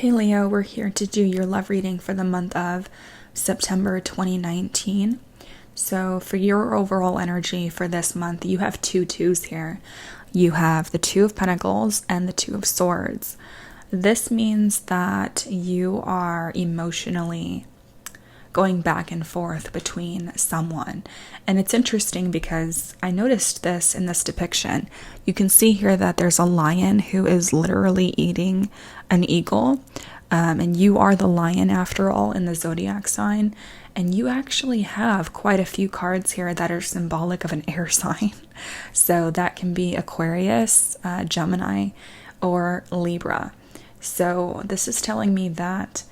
Hey Leo, we're here to do your love reading for the month of September 2019. So for your overall energy for this month, you have two twos here. You have the Two of Pentacles and the Two of Swords. This means that you are emotionally going back and forth between someone. And it's interesting because I noticed this in this depiction. You can see here that there's a lion who is literally eating an eagle. And you are the lion after all in the zodiac sign. And you actually have quite a few cards here that are symbolic of an air sign. So that can be Aquarius, Gemini, or Libra. So this is telling me that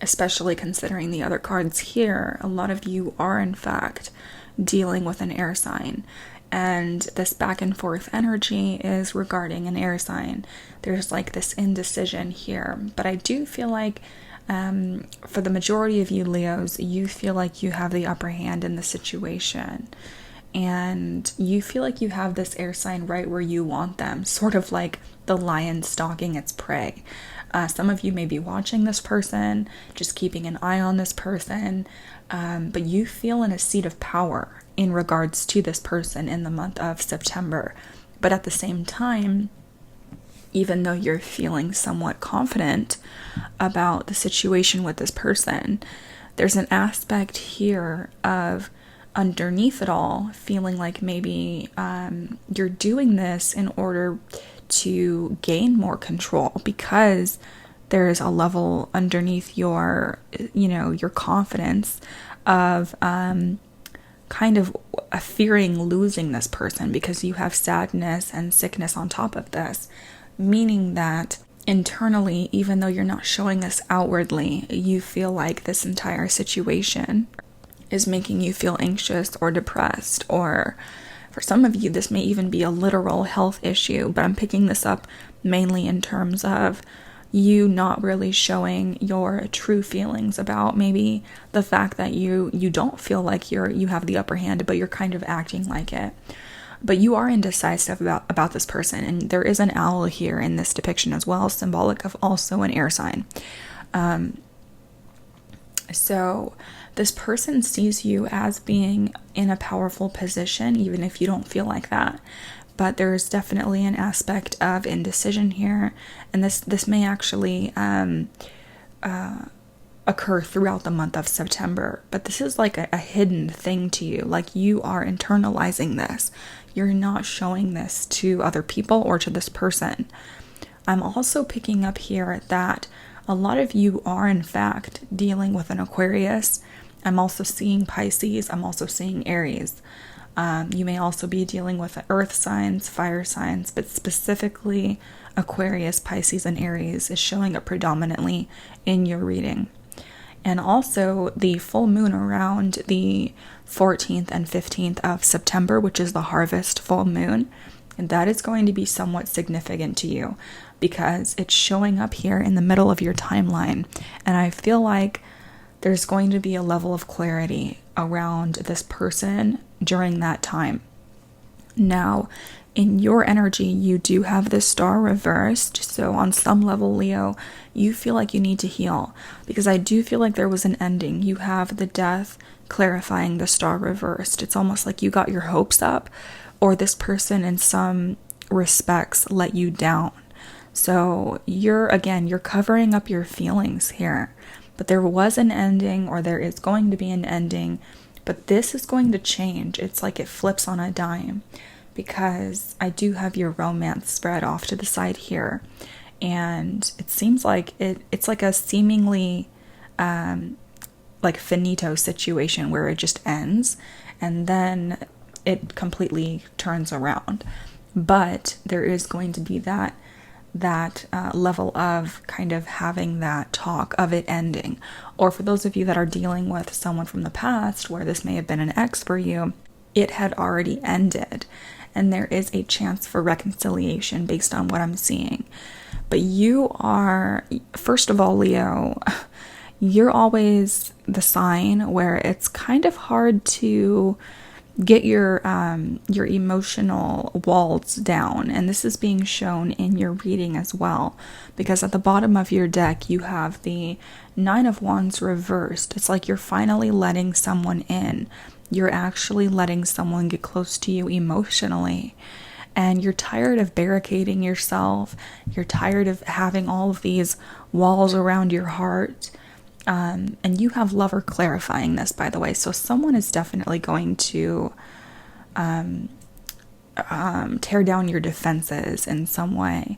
especially considering the other cards here, a lot of you are in fact dealing with an air sign. And this back and forth energy is regarding an air sign. There's like this indecision here. But I do feel like for the majority of you Leos, you feel like you have the upper hand in the situation. And you feel like you have this air sign right where you want them, sort of like the lion stalking its prey. Some of you may be watching this person, just keeping an eye on this person, but you feel in a seat of power in regards to this person in the month of September. But at the same time, even though you're feeling somewhat confident about the situation with this person, there's an aspect here of underneath it all feeling like maybe you're doing this in order to gain more control, because there's a level underneath your confidence of kind of fearing losing this person, because you have sadness and sickness on top of this, meaning that internally, even though you're not showing this outwardly, you feel like this entire situation is making you feel anxious or depressed, or for some of you, this may even be a literal health issue, but I'm picking this up mainly in terms of you not really showing your true feelings about maybe the fact that you don't feel like you have the upper hand, but you're kind of acting like it. But you are indecisive about this person, and there is an owl here in this depiction as well, symbolic of also an air sign. So this person sees you as being in a powerful position, even if you don't feel like that. But there's definitely an aspect of indecision here. And this may actually occur throughout the month of September. But this is like a hidden thing to you. Like you are internalizing this. You're not showing this to other people or to this person. I'm also picking up here that a lot of you are in fact dealing with an Aquarius. I'm also seeing Pisces. I'm also seeing Aries. You may also be dealing with earth signs, fire signs, but specifically Aquarius, Pisces, and Aries is showing up predominantly in your reading. And also the full moon around the 14th and 15th of September, which is the harvest full moon, and that is going to be somewhat significant to you because it's showing up here in the middle of your timeline. And I feel like there's going to be a level of clarity around this person during that time. Now, in your energy, you do have the star reversed. So on some level, Leo, you feel like you need to heal, because I do feel like there was an ending. You have the death clarifying the star reversed. It's almost like you got your hopes up, or this person in some respects let you down. So you're covering up your feelings here. But there was an ending, or there is going to be an ending, but this is going to change. It's like it flips on a dime, because I do have your romance spread off to the side here. And it seems like it's like a seemingly like finito situation where it just ends and then it completely turns around. But there is going to be that level of kind of having that talk of it ending. Or for those of you that are dealing with someone from the past where this may have been an ex for you, it had already ended and there is a chance for reconciliation based on what I'm seeing. But you are, first of all, Leo, you're always the sign where it's kind of hard to get your emotional walls down. And this is being shown in your reading as well, because at the bottom of your deck you have the Nine of Wands reversed. It's like you're finally letting someone in. You're actually letting someone get close to you emotionally. And you're tired of barricading yourself. You're tired of having all of these walls around your heart. And you have Lover clarifying this, by the way. So someone is definitely going to tear down your defenses in some way.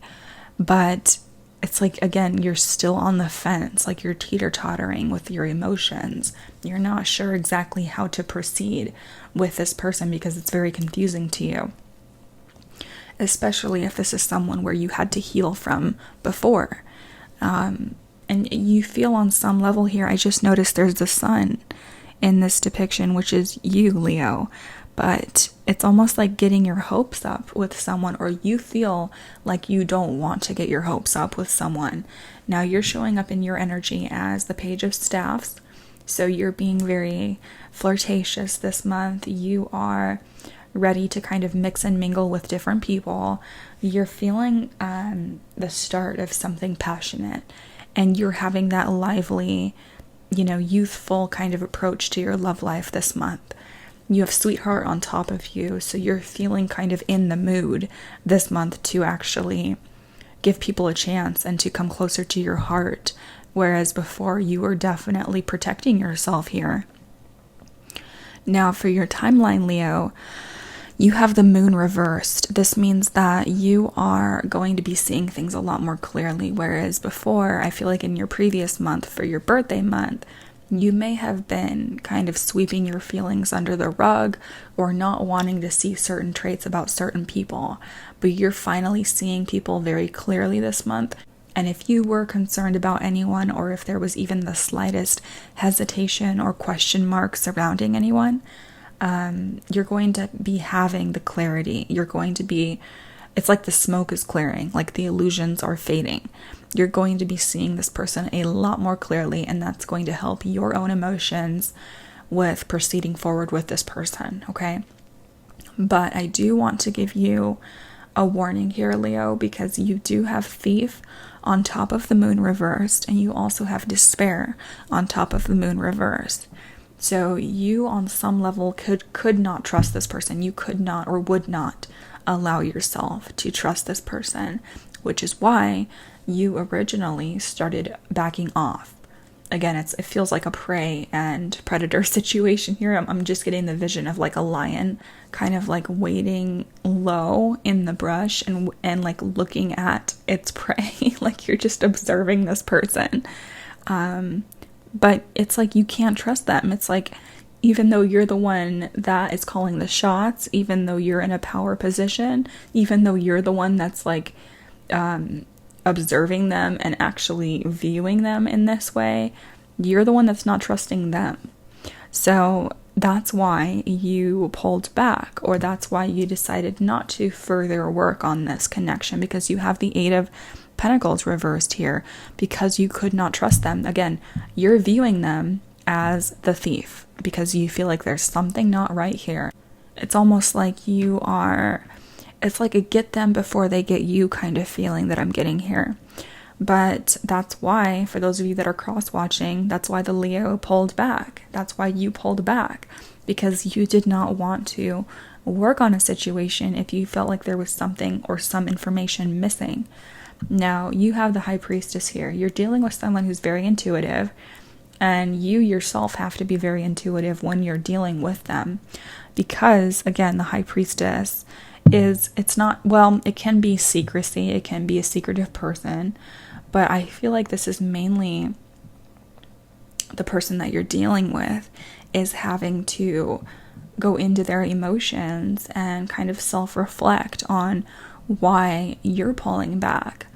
But it's like, again, you're still on the fence. Like you're teeter-tottering with your emotions. You're not sure exactly how to proceed with this person because it's very confusing to you. Especially if this is someone where you had to heal from before. And you feel on some level here, I just noticed there's the sun in this depiction, which is you, Leo. But it's almost like getting your hopes up with someone, or you feel like you don't want to get your hopes up with someone. Now you're showing up in your energy as the Page of Staffs. So you're being very flirtatious this month. You are ready to kind of mix and mingle with different people. You're feeling the start of something passionate, and you're having that lively, youthful kind of approach to your love life this month. You have Sweetheart on top of you, so you're feeling kind of in the mood this month to actually give people a chance and to come closer to your heart, whereas before you were definitely protecting yourself here. Now for your timeline, Leo, you have the Moon reversed. This means that you are going to be seeing things a lot more clearly, whereas before, I feel like in your previous month, for your birthday month, you may have been kind of sweeping your feelings under the rug or not wanting to see certain traits about certain people, but you're finally seeing people very clearly this month. And if you were concerned about anyone, or if there was even the slightest hesitation or question mark surrounding anyone, you're going to be having the clarity. It's like the smoke is clearing, like the illusions are fading. You're going to be seeing this person a lot more clearly, and that's going to help your own emotions with proceeding forward with this person, okay? But I do want to give you a warning here, Leo, because you do have Thief on top of the Moon reversed, and you also have Despair on top of the Moon reversed. So you, on some level, could not trust this person. You could not or would not allow yourself to trust this person, which is why you originally started backing off. Again, it feels like a prey and predator situation here. I'm just getting the vision of like a lion kind of like waiting low in the brush and like looking at its prey. Like you're just observing this person. But it's like you can't trust them. It's like, even though you're the one that is calling the shots, even though you're in a power position, even though you're the one that's like observing them and actually viewing them in this way, you're the one that's not trusting them. So that's why you pulled back, or that's why you decided not to further work on this connection, because you have the Eight of Pentacles reversed here, because you could not trust them. Again, you're viewing them as the thief because you feel like there's something not right here. It's almost like it's like a get them before they get you kind of feeling that I'm getting here. But that's why, for those of you that are cross-watching, that's why the Leo pulled back. That's why you pulled back, because you did not want to work on a situation if you felt like there was something or some information missing. Now, you have the High Priestess here. You're dealing with someone who's very intuitive, and you yourself have to be very intuitive when you're dealing with them. Because, again, the High Priestess it can be secrecy, it can be a secretive person, but I feel like this is mainly the person that you're dealing with is having to go into their emotions and kind of self-reflect on why you're pulling back.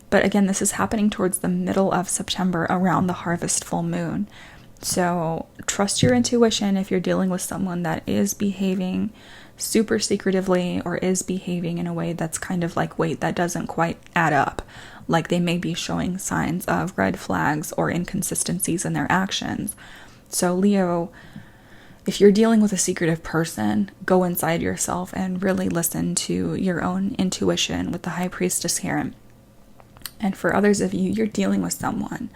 But again, this is happening towards the middle of September, around the harvest full moon. So trust your intuition if you're dealing with someone that is behaving super secretively or is behaving in a way that's kind of like, wait, that doesn't quite add up. Like they may be showing signs of red flags or inconsistencies in their actions. So Leo, if you're dealing with a secretive person, go inside yourself and really listen to your own intuition with the High Priestess here. And for others of you, you're dealing with someone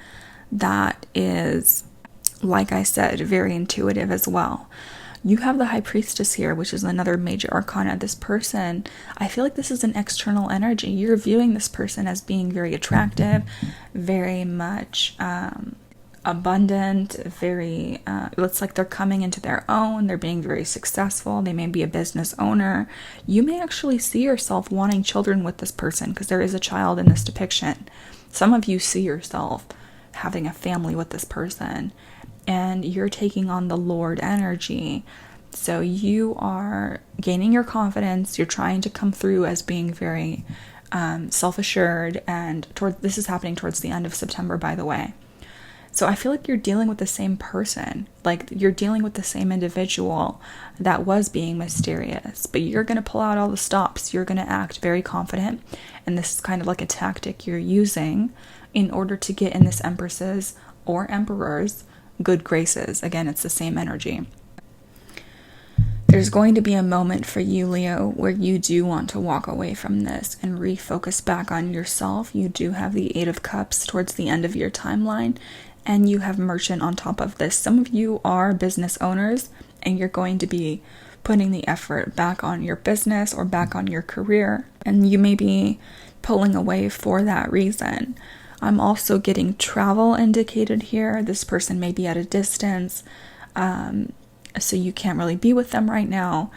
that is, like I said, very intuitive as well. You have the High Priestess here, which is another major arcana. This person, I feel like this is an external energy. You're viewing this person as being very attractive, very much abundant, very, it's like they're coming into their own. They're being very successful. They may be a business owner. You may actually see yourself wanting children with this person because there is a child in this depiction. Some of you see yourself having a family with this person, and you're taking on the Lord energy. So you are gaining your confidence. You're trying to come through as being very self-assured, and this is happening towards the end of September, by the way. So I feel like you're dealing with the same person, like you're dealing with the same individual that was being mysterious, but you're going to pull out all the stops. You're going to act very confident, and this is kind of like a tactic you're using in order to get in this Empress's or Emperor's good graces. Again, it's the same energy. There's going to be a moment for you, Leo, where you do want to walk away from this and refocus back on yourself. You do have the Eight of Cups towards the end of your timeline, and you have Merchant on top of this. Some of you are business owners, and you're going to be putting the effort back on your business or back on your career, and you may be pulling away for that reason. I'm also getting travel indicated here. This person may be at a distance, so you can't really be with them right now,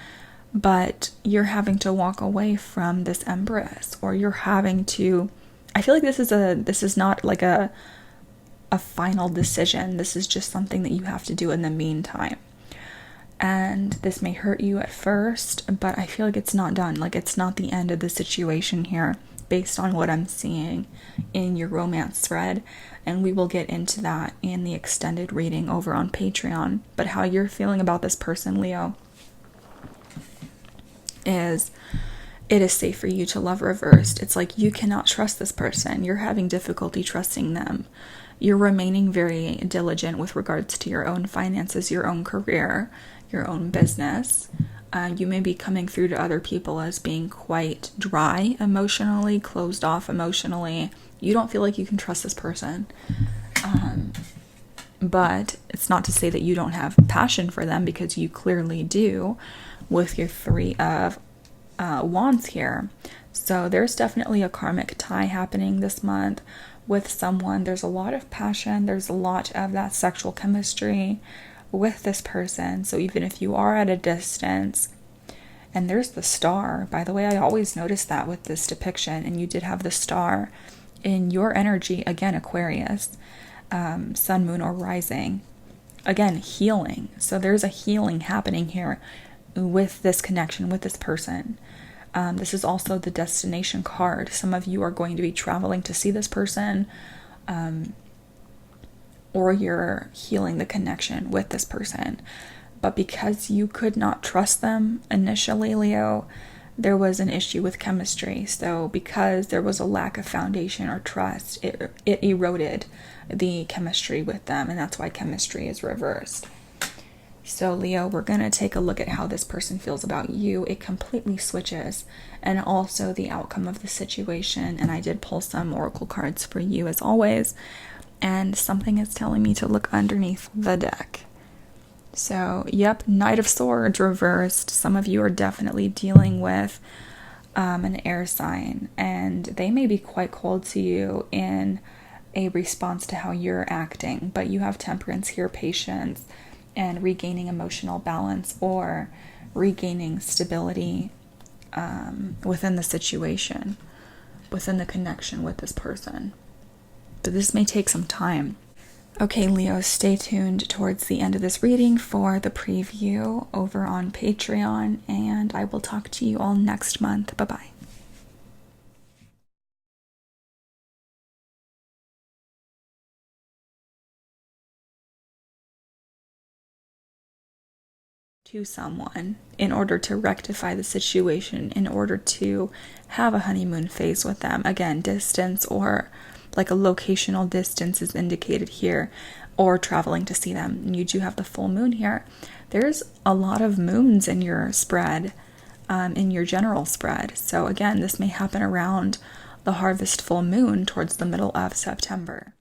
but you're having to walk away from this Empress, or you're having to, I feel like this is not like a final decision. This is just something that you have to do in the meantime. And this may hurt you at first, but I feel like it's not done. Like, it's not the end of the situation here, based on what I'm seeing in your romance thread. And we will get into that in the extended reading over on Patreon. But how you're feeling about this person, Leo, is it is safe for you to love reversed. It's like you cannot trust this person. You're having difficulty trusting them. You're remaining very diligent with regards to your own finances, your own career, your own business. You may be coming through to other people as being quite dry emotionally, closed off emotionally. You don't feel like you can trust this person. But it's not to say that you don't have passion for them, because you clearly do with your Three of Wands here. So there's definitely a karmic tie happening this month with someone. There's a lot of passion. There's a lot of that sexual chemistry with this person. So even if you are at a distance, and there's the star, by the way, I always notice that with this depiction, and you did have the star in your energy, again, Aquarius, sun, moon, or rising, again, healing. So there's a healing happening here with this connection with this person. This is also the destination card. Some of you are going to be traveling to see this person, or you're healing the connection with this person. But because you could not trust them initially, Leo, there was an issue with chemistry. So because there was a lack of foundation or trust, it eroded the chemistry with them, and that's why chemistry is reversed. So Leo, we're going to take a look at how this person feels about you. It completely switches, and also the outcome of the situation. And I did pull some oracle cards for you as always, and something is telling me to look underneath the deck. So, yep, Knight of Swords reversed. Some of you are definitely dealing with an air sign, and they may be quite cold to you in a response to how you're acting, but you have Temperance here, patience, and regaining emotional balance or regaining stability within the situation, within the connection with this person. But this may take some time. Okay, Leo, stay tuned towards the end of this reading for the preview over on Patreon, and I will talk to you all next month. Bye-bye. To someone in order to rectify the situation, in order to have a honeymoon phase with them. Again, distance or like a locational distance is indicated here, or traveling to see them. And you do have the full moon here. there's a lot of moons in your spread, in your general spread. So again, this may happen around the harvest full moon towards the middle of September.